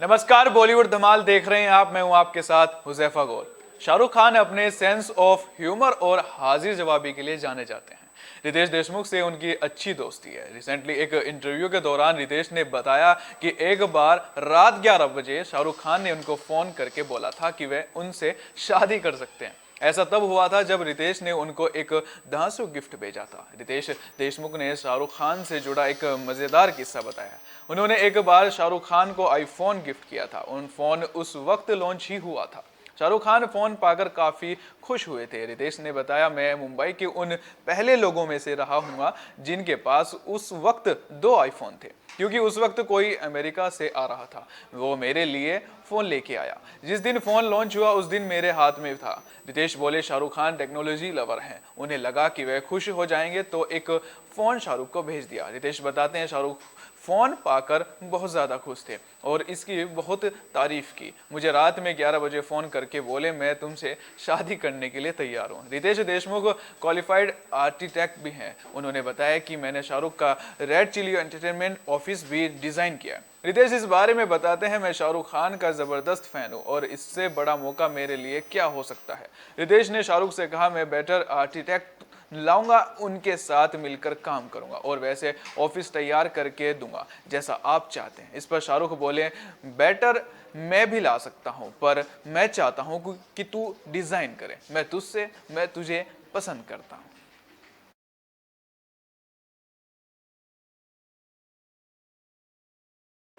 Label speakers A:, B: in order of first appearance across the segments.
A: नमस्कार, बॉलीवुड धमाल देख रहे हैं आप। मैं हूं आपके साथ हुजैफा गोल। शाहरुख खान अपने सेंस ऑफ ह्यूमर और हाजिर जवाबी के लिए जाने जाते हैं। रितेश देशमुख से उनकी अच्छी दोस्ती है। रिसेंटली एक इंटरव्यू के दौरान रितेश ने बताया कि एक बार रात 11 बजे शाहरुख खान ने उनको फोन करके बोला था कि वे उनसे शादी कर सकते हैं। ऐसा तब हुआ था जब रितेश ने उनको एक धांसू गिफ्ट भेजा था। रितेश देशमुख ने शाहरुख खान से जुड़ा एक मजेदार किस्सा बताया। उन्होंने एक बार शाहरुख खान को आईफोन गिफ्ट किया था। उन फोन उस वक्त लॉन्च ही हुआ था। शाहरुख खान फोन पाकर काफी खुश हुए थे। रितेश ने बताया, मैं मुंबई के उन पहले लोगों में से रहा हूँ जिनके पास उस वक्त 2 आईफोन थे, क्योंकि उस वक्त कोई अमेरिका से आ रहा था। वो मेरे लिए फोन लेके आया। जिस दिन फोन लॉन्च हुआ उस दिन मेरे हाथ में था। रितेश बोले, शाहरुख खान टेक्नोलॉजी लवर हैं। उन्हें लगा कि वे खुश हो जाएंगे तो एक फोन शाहरुख को भेज दिया। रितेश बताते हैं, शाहरुख फोन पाकर बहुत ज़्यादा खुश थे और इसकी बहुत तारीफ की। मुझे रात में 11 बजे फ़ोन करके बोले, मैं तुमसे शादी करने के लिए तैयार हूँ। रितेश देशमुख क्वालिफाइड आर्किटेक्ट भी हैं। उन्होंने बताया कि मैंने शाहरुख का रेड चिली एंटरटेनमेंट ऑफिस भी डिज़ाइन किया। रितेश इस बारे में बताते हैं, मैं शाहरुख खान का ज़बरदस्त फ़ैन हूँ और इससे बड़ा मौका मेरे लिए क्या हो सकता है। रितेश ने शाहरुख से कहा, मैं बेटर आर्किटेक्ट लाऊंगा, उनके साथ मिलकर काम करूंगा और वैसे ऑफिस तैयार करके दूंगा जैसा आप चाहते हैं। इस पर शाहरुख बोले, बेटर मैं भी ला सकता हूं, पर मैं चाहता हूं कि तू डिजाइन करे। मैं तुझे पसंद करता हूं।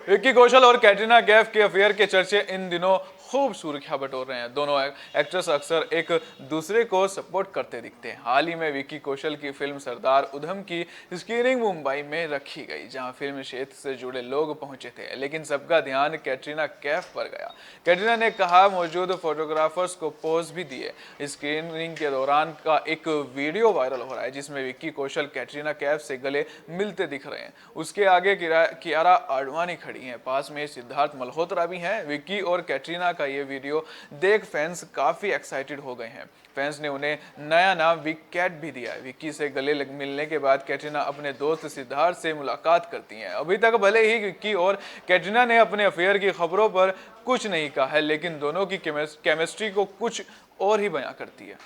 A: विक्की कौशल और कैटरीना कैफ के अफेयर के चर्चे इन दिनों खूब सुर्खियां बटोर रहे हैं। दोनों एक्ट्रेस अक्सर एक दूसरे को सपोर्ट करते दिखते हैं। हाल ही में विक्की कौशल की फिल्म सरदार उधम की स्क्रीनिंग मुंबई में रखी गई, जहां फिल्म क्षेत्र से जुड़े लोग पहुंचे थे, लेकिन सबका ध्यान कैटरीना कैफ पर गया। कैटरीना ने कहा, मौजूद फोटोग्राफर्स को पोज भी दिए। स्क्रीनिंग के दौरान का एक वीडियो वायरल हो रहा है जिसमें विक्की कौशल कैटरीना कैफ से गले मिलते दिख रहे हैं। उसके आगे कियारा आडवाणी खड़ी हैं, पास में सिद्धार्थ मल्होत्रा भी हैं। विक्की और कैटरीना का ये वीडियो देख फैंस काफी एक्साइटेड हो गए हैं। फैंस ने उन्हें नया नाम विक कैट भी दिया है। विक्की से गले मिलने के बाद कैटरीना अपने दोस्त सिद्धार्थ से मुलाकात करती हैं। अभी तक भले ही विक्की और कैटरीना ने अपने अफेयर की खबरों पर कुछ नहीं कहा है, लेकिन दोनों की केमिस्ट्री को कुछ और ही बयां करती है।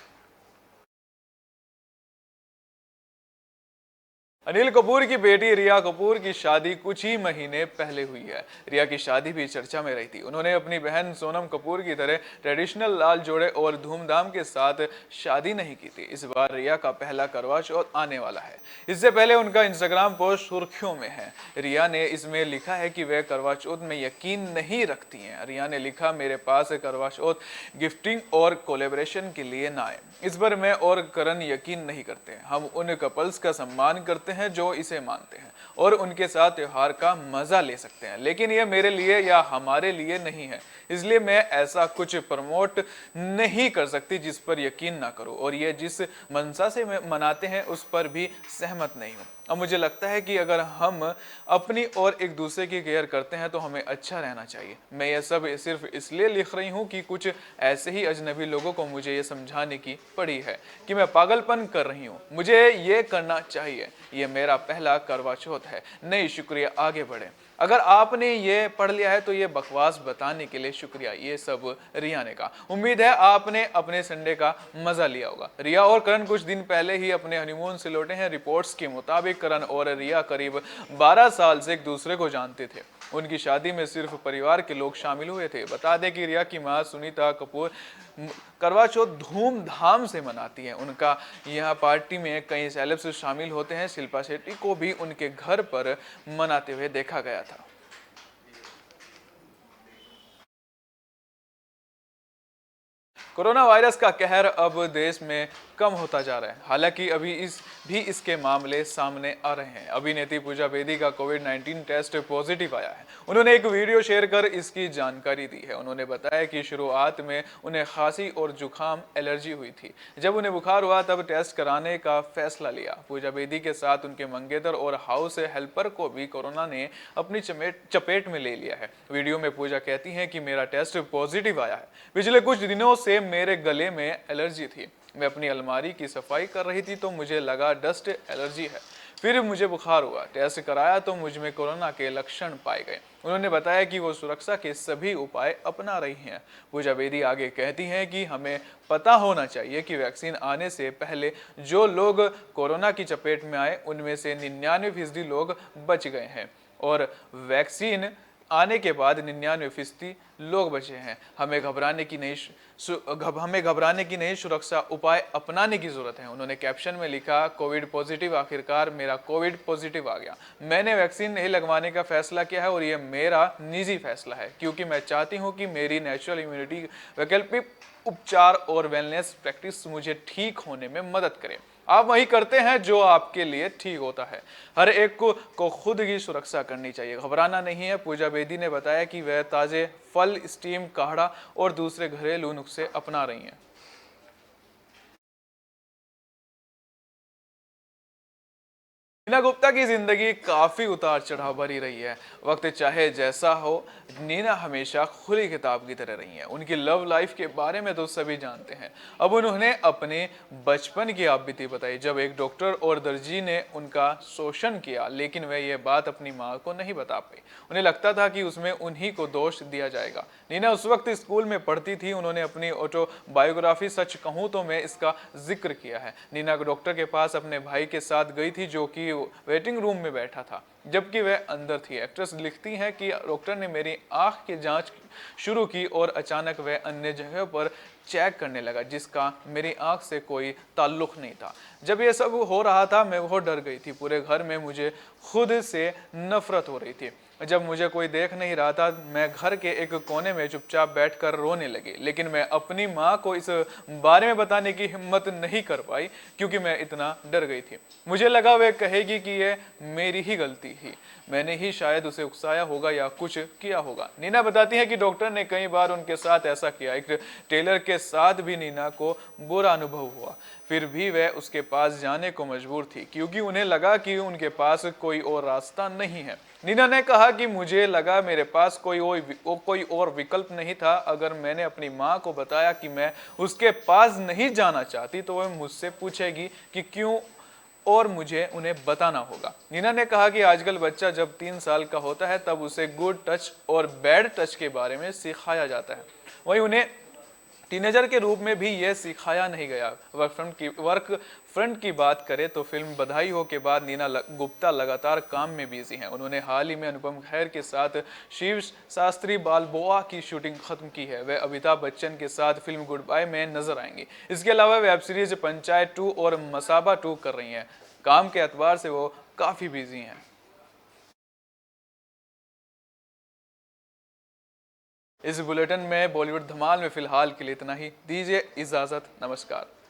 A: अनिल कपूर की बेटी रिया कपूर की शादी कुछ ही महीने पहले हुई है। रिया की शादी भी चर्चा में रही थी। उन्होंने अपनी बहन सोनम कपूर की तरह ट्रेडिशनल लाल जोड़े और धूमधाम के साथ शादी नहीं की थी। इस बार रिया का पहला करवा चौथ आने वाला है। इससे पहले उनका इंस्टाग्राम पोस्ट सुर्खियों में है। रिया ने इसमें लिखा है कि वे करवा चौथ में यकीन नहीं रखती हैं। रिया ने लिखा, मेरे पास करवा चौथ गिफ्टिंग और कोलेब्रेशन के लिए ना आए। इस पर मैं और करण यकीन नहीं करते। हम उन कपल्स का सम्मान करते हैं जो इसे मानते हैं और उनके साथ त्योहार का मजा ले सकते हैं, लेकिन यह मेरे लिए या हमारे लिए नहीं है, इसलिए मैं ऐसा कुछ प्रमोट नहीं कर सकती जिस पर यकीन ना करो, और ये जिस मनसा से मनाते हैं उस पर भी सहमत नहीं हूँ। अब मुझे लगता है कि अगर हम अपनी और एक दूसरे की केयर करते हैं तो हमें अच्छा रहना चाहिए। मैं यह सब सिर्फ इसलिए लिख रही हूँ कि कुछ ऐसे ही अजनबी लोगों को मुझे ये समझाने की पड़ी है कि मैं पागलपन कर रही हूँ, मुझे ये करना चाहिए। ये मेरा पहला करवा चौथ है। नहीं, शुक्रिया, आगे बढ़े। अगर आपने ये पढ़ लिया है तो ये बकवास बताने के लिए शुक्रिया। ये सब रिया ने कहा। उम्मीद है आपने अपने संडे का मजा लिया होगा। रिया और करण कुछ दिन पहले ही अपने हनीमून से लौटे हैं। रिपोर्ट्स के मुताबिक करण और रिया करीब 12 साल से एक दूसरे को जानते थे। उनकी शादी में सिर्फ परिवार के लोग शामिल हुए थे। बता दें कि रिया की मां सुनीता कपूर करवा चौथ धूमधाम से मनाती है। उनका यहाँ पार्टी में कई सेलेब्स शामिल होते हैं। शिल्पा शेट्टी को भी उनके घर पर मनाते हुए देखा गया था। कोरोना वायरस का कहर अब देश में कम होता जा रहा है, हालांकि अभी इसके मामले सामने आ रहे हैं। अभिनेत्री पूजा बेदी का कोविड-19 टेस्ट पॉजिटिव आया है। उन्होंने एक वीडियो शेयर कर इसकी जानकारी दी है। उन्होंने बताया कि शुरुआत में उन्हें खांसी और जुकाम एलर्जी हुई थी। जब उन्हें बुखार हुआ तब टेस्ट कराने का फैसला लिया। पूजा बेदी के साथ उनके मंगेतर और हाउस हेल्पर को भी कोरोना ने अपनी चपेट में ले लिया है। वीडियो में पूजा कहती हैं कि मेरा टेस्ट पॉजिटिव आया है। पिछले कुछ दिनों से मेरे गले में एलर्जी थी। मैं अपनी अलमारी की सफाई कर रही थी तो मुझे लगा डस्ट एलर्जी है। फिर मुझे बुखार हुआ, टेस्ट कराया तो मुझ में कोरोना के लक्षण पाए गए। उन्होंने बताया कि वो सुरक्षा के सभी उपाय अपना रही हैं। पूजा बेदी आगे कहती हैं कि हमें पता होना चाहिए कि वैक्सीन आने से पहले जो लोग कोरोना की चपेट में आए उनमें से 99% लोग बच गए हैं और वैक्सीन आने के बाद 99% लोग बचे हैं। हमें घबराने की नहीं, सुरक्षा उपाय अपनाने की जरूरत है। उन्होंने कैप्शन में लिखा, कोविड पॉजिटिव, आखिरकार मेरा कोविड पॉजिटिव आ गया। मैंने वैक्सीन नहीं लगवाने का फैसला किया है और ये मेरा निजी फैसला है क्योंकि मैं चाहती हूँ कि मेरी नेचुरल इम्यूनिटी, वैकल्पिक उपचार और वेलनेस प्रैक्टिस मुझे ठीक होने में मदद करे। आप वही करते हैं जो आपके लिए ठीक होता है। हर एक को खुद की सुरक्षा करनी चाहिए, घबराना नहीं है। पूजा बेदी ने बताया कि वह ताजे फल, स्टीम काढ़ा और दूसरे घरेलू नुस्खे अपना रही हैं। नीना गुप्ता की जिंदगी काफी उतार चढ़ाव भरी रही है। वक्त चाहे जैसा हो, नीना हमेशा खुली किताब की तरह रही है। उनकी लव लाइफ के बारे में तो सभी जानते हैं। अब उन्होंने अपने बचपन की आप बीती बताई, जब एक डॉक्टर और दर्जी ने उनका शोषण किया, लेकिन वह यह बात अपनी माँ को नहीं बता पाई। उन्हें लगता था कि उसमें उन्हीं को दोष दिया जाएगा। नीना उस वक्त स्कूल में पढ़ती थी। उन्होंने अपनी ऑटोबायोग्राफी सच कहूँ तो मैं इसका जिक्र किया है। नीना डॉक्टर के पास अपने भाई के साथ गई थी जो कि वेटिंग रूम में बैठा था जबकि वह अंदर थी। एक्ट्रेस लिखती हैं कि डॉक्टर ने मेरी आंख की जांच शुरू की और अचानक वह अन्य जगह पर चेक करने लगा जिसका मेरी आंख से कोई ताल्लुक नहीं था। जब यह सब हो रहा था मैं बहुत डर गई थी। पूरे घर में मुझे खुद से नफरत हो रही थी। जब मुझे कोई देख नहीं रहा था मैं घर के एक कोने में चुपचाप बैठकर रोने लगी, लेकिन मैं अपनी माँ को इस बारे में बताने की हिम्मत नहीं कर पाई क्योंकि मैं इतना डर गई थी। मुझे लगा वह कहेगी कि यह मेरी ही गलती थी, मैंने ही शायद उसे उकसाया होगा या कुछ किया होगा। नीना बताती है कि डॉक्टर ने कई बार उनके साथ ऐसा किया। एक टेलर के साथ भी नीना को बुरा अनुभव हुआ, फिर भी वह उसके पास जाने को मजबूर थी क्योंकि उन्हें लगा कि उनके पास कोई और रास्ता नहीं है। नीना ने कहा कि मुझे लगा मेरे पास कोई और विकल्प नहीं था। अगर मैंने अपनी माँ को बताया कि मैं उसके पास नहीं जाना चाहती तो वह मुझसे पूछेगी कि क्यों और मुझे उन्हें बताना होगा। नीना ने कहा कि आजकल बच्चा जब 3 साल का होता है तब उसे गुड टच और बैड टच के बारे में सिखाया जाता है, वहीं उन्हें टीनेजर के रूप में भी यह सिखाया नहीं गया। वर्क फ्रंट की बात करें तो फिल्म बधाई हो के बाद नीना गुप्ता लगातार काम में बिजी हैं। उन्होंने हाल ही में अनुपम खेर के साथ शिव शास्त्री बालबोआ की शूटिंग खत्म की है। वे अमिताभ बच्चन के साथ फिल्म गुड बाय में नजर आएंगी। इसके अलावा वेब सीरीज पंचायत 2 और मसाबा 2 कर रही हैं। काम के एतबार से वो काफी बिजी हैं। इस बुलेटिन में बॉलीवुड धमाल में फिलहाल के लिए इतना ही। दीजिए इजाजत, नमस्कार।